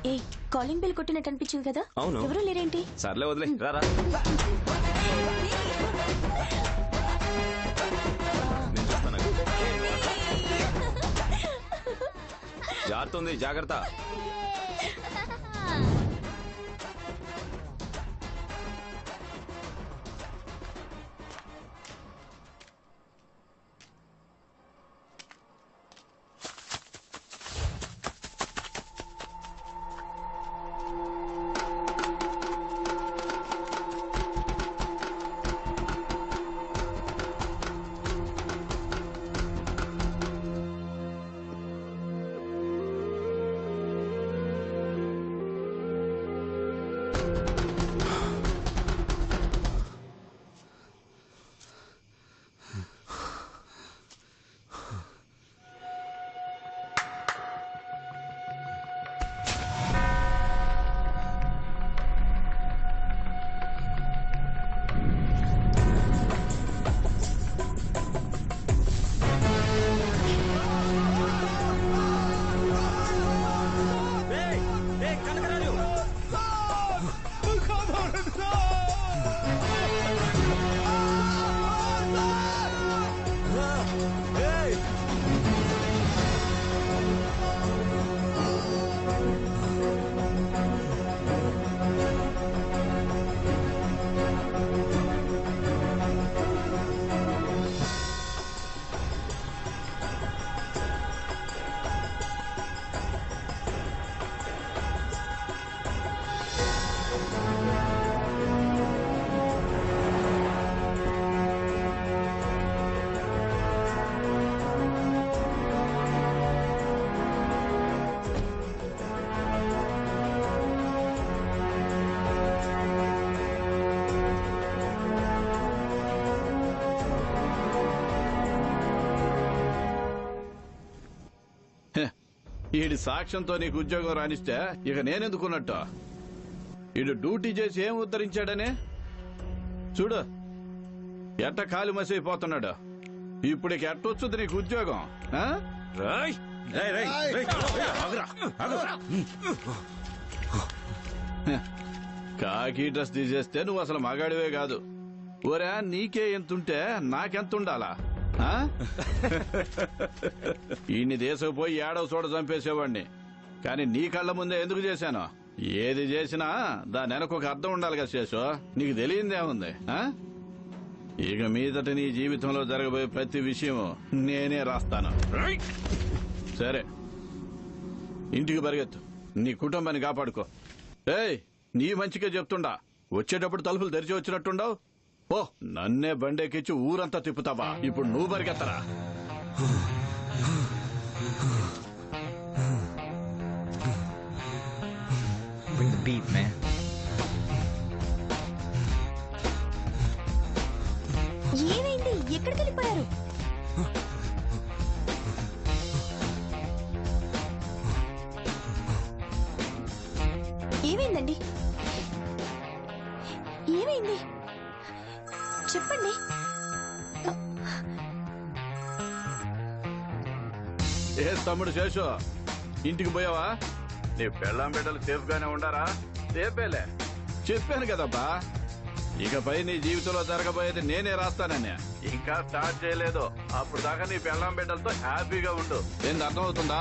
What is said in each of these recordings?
ఏ calling bell కొట్టినట్టు అనిపించింది కదా? అవును. ఎవరు లేరేంటి? సర్లే వదిలే, రారా. జారుతుంది, జాగ్రత్త. ఈడి సాక్ష్యంతో నీకు ఉద్యోగం రానిస్తే ఇక నేనెందుకున్నట్టు? ఈడు డ్యూటీ చేసి ఏం ఉద్ధరించాడనే చూడు, ఎట్ట కాలు మసైపోతున్నాడు. ఇప్పుడు ఇక ఎట్టొచ్చుది నీకు ఉద్యోగం? కాకి డ్రెస్ తీసేస్తే నువ్వు అసలు మగాడివే కాదు. ఓరా, నీకే ఎంతుంటే నాకెంతుండాలా? ఈయన్ని దేశపోయి ఏడవ చోట చంపేసేవాడిని, కానీ నీ కళ్ళ ముందే ఎందుకు చేశాను? ఏది చేసినా దాని వెనక ఒక అర్థం ఉండాలి కదా శేషు, నీకు తెలియందేముంది? ఇక మీదట నీ జీవితంలో జరగబోయే ప్రతి విషయం నేనే రాస్తాను. సరే, ఇంటికి పరిగెత్తు, నీ కుటుంబాన్ని కాపాడుకో. ఏయ్, నీ మంచిగా చెప్తుండా, వచ్చేటప్పుడు తలుపులు తెరిచి వచ్చినట్టుండవు. ఓ, నన్నే బండెక్కించి ఊరంతా తిప్పుతావా? ఇప్పుడు నువ్వు పరిగెత్తరా. ఏమైంది? ఎక్కడికి వెళ్ళిపోయారు? ఏమైందండి? ఏమైంది చెప్పండి. ఏ తమ్ముడు శేషు, ఇంటికి పోయావా? నీ పెళ్ళాం బిడ్డలు సేఫ్ గానే ఉండారా? సేఫేలే, చెప్పాను కదబ్బా. ఇకపై నీ జీవితంలో జరగబోయేది నేనే రాస్తానని. ఇంకా స్టార్ట్ చేయలేదు, అప్పుడు దాకా నీ పెళ్ళాం బిడ్డలతో హ్యాపీగా ఉండు. ఏంది, అర్థమవుతుందా?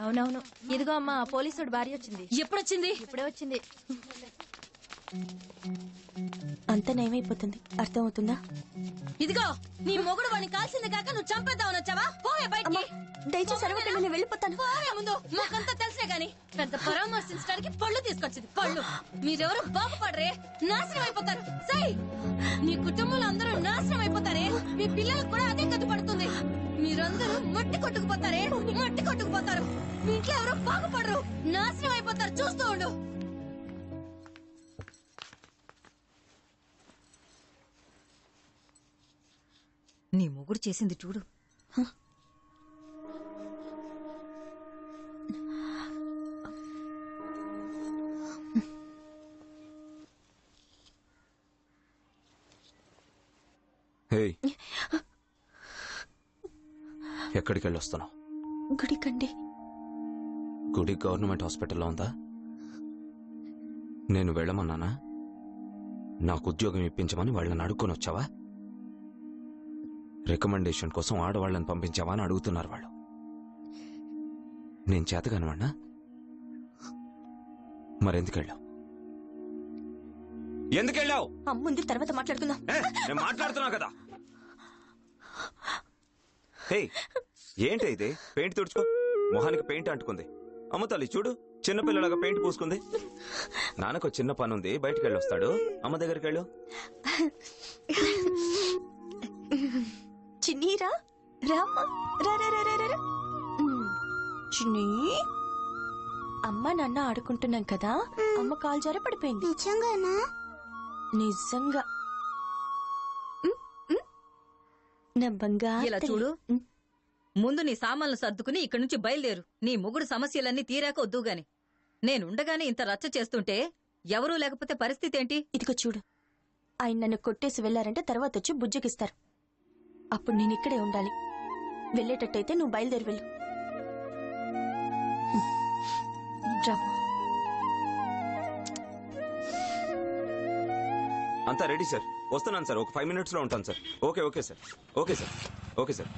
అవునవును. ఇదిగో అమ్మా, పోలీసుడు భార్య వచ్చింది. ఎప్పుడొచ్చింది? ఇప్పుడే వచ్చింది. అంత నయమైపోతుంది, అర్థమవుతుందా? ఇదిగో, నీ మొగుడు వాడిని కాల్సింది కాక నువ్వు చంపేద్దామని వచ్చావా? పోవే బయటికి. దయచేసి అరవకండి, నేను వెళ్ళిపోతాను. పోవే ముందు, మాకంతా తెలిసే గాని పెద్ద పరామర్శించడానికి పళ్ళు తీసుకొచ్చింది. పళ్ళు మీరెవరు బాగుపడరే, నాశనం అయిపోతారు. సై, నీ కుటుంబంలో అందరూ నాశనం అయిపోతారే. మీ పిల్లలకు కూడా అదే గతి పడుతుంది. మీరందరూ మట్టి కొట్టుకుపోతారే, మట్టి కొట్టుకుపోతారు. మీ ఇంట్లో ఎవరు బాగుపడరు, నాశనం అయిపోతారు. చూస్తూ ఉండు. నీ మొగుడు చేసింది చూడు. ఎక్కడికి వెళ్ళొస్తున్నావు? గుడికండి. గుడి గవర్నమెంట్ హాస్పిటల్లో ఉందా? నేను వెళ్ళమన్నానా? నాకు ఉద్యోగం ఇప్పించమని వాళ్ళని అడుక్కొని వచ్చావా? రికమెండేషన్ కోసం ఆడవాళ్ళని పంపించావా అని అడుగుతున్నారు వాళ్ళు. నేను చేతగానవాణ్ణా? మరెందుకెళ్ళావు? ఎందుకెళ్ళావు? ముందు తర్వాత మాట్లాడుకుందాం. నేను మాట్లాడుతున్నా కదా. హే, ఏంటి ఇది? పెయింట్ తుడుచుకో. మొహానికి పెయింట్ అంటుకుంది. అమ్మ తల్లి చూడు, చిన్నపిల్లలాగా పెయింట్ పూసుకుంది. నాన్నకు చిన్న పని ఉంది, బయటికి వెళ్ళి వస్తాడు. అమ్మ దగ్గరికి వెళ్ళు. చిన్నీరా రామ్మా, రా. చిన్ని, అమ్మ నాన్న ఆడుకుంటున్నాం కదా, అమ్మ కాలు జార పడిపోయింది. నిజంగానా? నిజంగా. నా బంగారు ఇలా చూడు, ముందు నీ సామాన్లు సర్దుకుని ఇక్కడి నుంచి బయలుదేరు. నీ మొగుడు సమస్యలన్నీ తీరాక వద్దు గాని. నేనుండగానే ఇంత రచ్చ చేస్తుంటే ఎవరూ లేకపోతే పరిస్థితి ఏంటి? ఇదిగో చూడు, ఆయన నన్ను కొట్టేసి వెళ్లారంటే తర్వాత వచ్చి బుజ్జగిస్తారు. అప్పుడు నేను ఇక్కడే ఉండాలి. వెళ్ళేటట్టయితే నువ్వు బయలుదేరి వెళ్ళు. రామ్మా. అంతా రెడీ సార్, వస్తున్నాను సార్. ఒక 5 minutes లో ఉంటాను sir. Okay sir. Okay sir.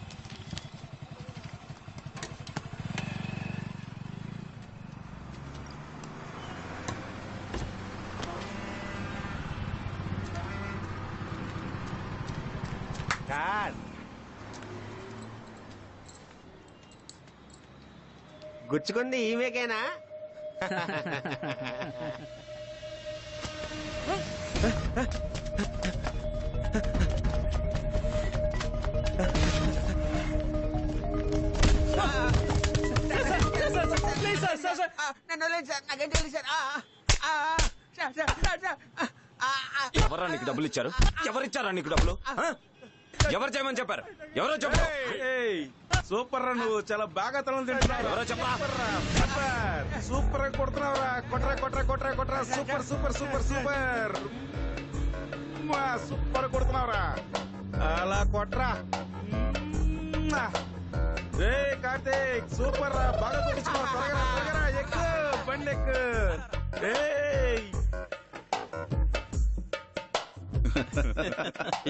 గుచ్చుకుంది ఈమెకేనా? ఎవరా నీకు డబ్బులు ఇచ్చారు? ఎవరిచ్చారా నీకు డబ్బులు? ఎవరు చేయమని చెప్పారు? ఎవరో చెప్పు. సూపర్ రా, నువ్వు చాలా బాగా తలం తింటున్నావు. ఎవరో చెప్పరా. సూపర్ గా కొడుతున్నావురా. కొట్రా. సూపర్ సూపర్ కొడుతున్నావురా. అలా కొట్రా. రే కార్తీక్, సూపర్ రా, బాగా కొట్టించుకో. త్వరగా ఎక్కు, బండి ఎక్కు.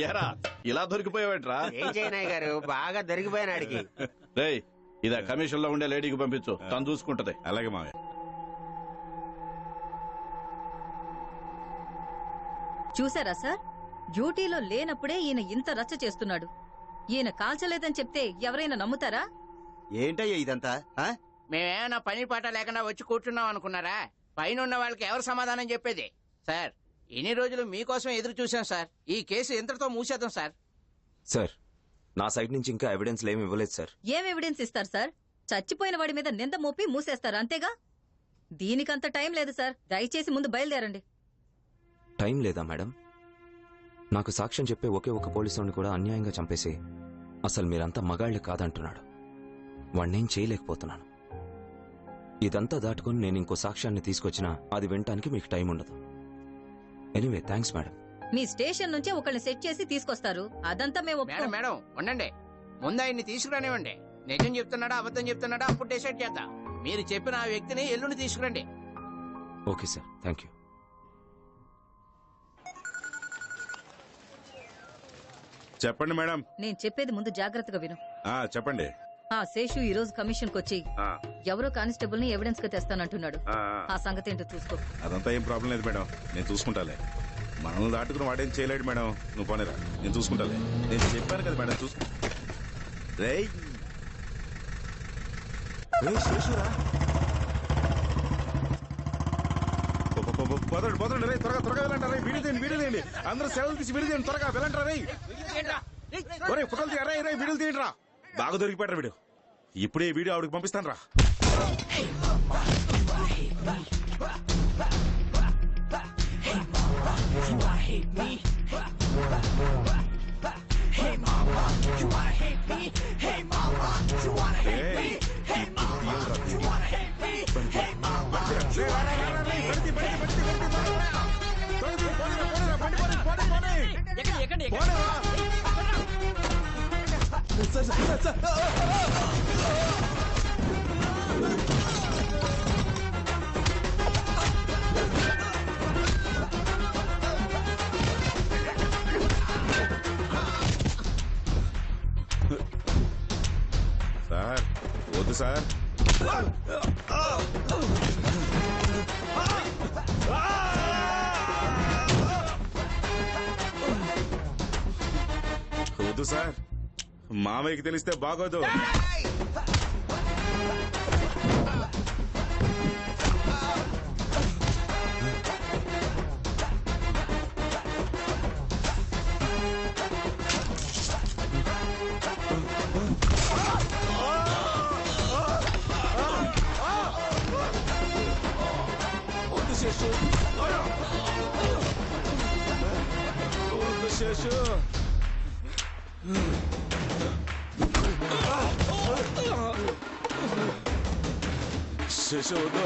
ఎరా ఇలా దొరికిపోయావట్రా? ఏం చేయనాయ్ గారు, బాగా దొరికిపోయినాడికి. రేయ్, ఇదా కమిషన్ లో ఉండే లేడీకి పంపించు, తను చూసుకుంటది. అలాగే మావయ్య. చూసారా సార్, డ్యూటీలో లేనప్పుడే ఈయన ఇంత రచ్చ చేస్తున్నాడు. ఈయన కాల్చలేదని చెప్తే ఎవరైనా నమ్ముతారా? ఏంటయ్యా ఇదంతా? మేమేమైనా పని పాట లేకుండా వచ్చి కూర్చున్నాం అనుకున్నారా? పైన ఉన్న వాళ్ళకి ఎవరు సమాధానం చెప్పేది? సార్, ఇన్ని రోజులు మీకోసం ఎదురు చూసాం సార్. ఈ కేసు ఎంతటితో మూసేద్దాం సార్. సార్, నా సైడ్ నుంచి ఇంకా ఎవిడెన్స్ ఏమి ఇవ్వలేదు సార్. ఏం ఎవిడెన్స్ ఇస్తారు సార్? చచ్చిపోయిన వాడి మీద నింద మోపి మూసేస్తారు, అంతేగా? దీనికంత టైం లేదు సార్. దయచేసి ముందు బయలుదేరండి. టైం లేదా మేడం? నాకు సాక్ష్యం చెప్పే ఒకే ఒక పోలీసుని కూడా అన్యాయంగా చంపేసి అసలు మీరంతా మగాళ్లే కాదంటున్నాడు. వాణ్ణేం చేయలేకపోతున్నాను. ఇదంతా దాటుకుని నేను ఇంకో సాక్ష్యాన్ని తీసుకొచ్చినా అది వినటానికి మీకు టైం ఉండదు. Anyway, thanks madam. మీ స్టేషన్ నుంచే ఒకళ్ళని సెట్ చేసి తీసుకొస్తారు, అదంతా మేము మేడం ఒప్పుకోం. మేడం ఉండండి, ముందు ఆయన్ని తీసుకురానివ్వండి. నిజం చెప్తున్నాడా అబద్ధం చెప్తున్నాడా అప్పుడు డిసైడ్ చేద్దాం. మీరు చెప్పిన ఆ వ్యక్తిని ఎల్లుండి తీసుకురండి. Okay sir, thank you. చెప్పండి మేడం. నేను చెప్పేది ముందు జాగ్రత్తగా విను. చెప్పండి. ఆ శేషు ఈ రోజు కమిషన్ కొచ్చి ఎవరో కానిస్టేబుల్ ని ఎవిడెన్స్ గా తెస్తానంటున్నాడు. ఆ సంగతి ఏంటో చూసుకో. అదంతా ఏం ప్రాబ్లం లేదు మేడం, నేను చూసుకుంటాలే. మనల్ని దాటుకుని వాడేం చేయలేడు మేడం. నువ్వు పోనేరా, నేను చూసుకుంటాలే. నేను చెప్పాను కదా మేడం, చూసుకు. రేయ్ పోతాడు రే, త్వరగా వెళ్ళంటారా? వీడియో తీయండి అందరూ, సెలవులు తీసి వీడియో తీయండి, త్వరగా వెళ్ళంటారా? రే ఫోటోలు తీయరా, రే వీడియోలు తీయండి రా. బాగా దొరికిపోయాడు వీడియో. ఇప్పుడే వీడియో ఆవిడకి పంపిస్తాను రా. వద్దు సార్. వద్దు సార్, మామయ్యకి తెలిస్తే బాగోదు. శేషు శేషు వద్దు.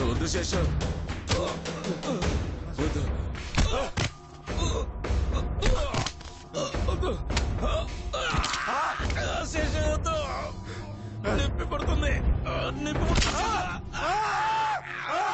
వద్దు శేషు వద్దు. శేషు వద్దు. నొప్పి పడుతుంది, నొప్పి పడుతుంది.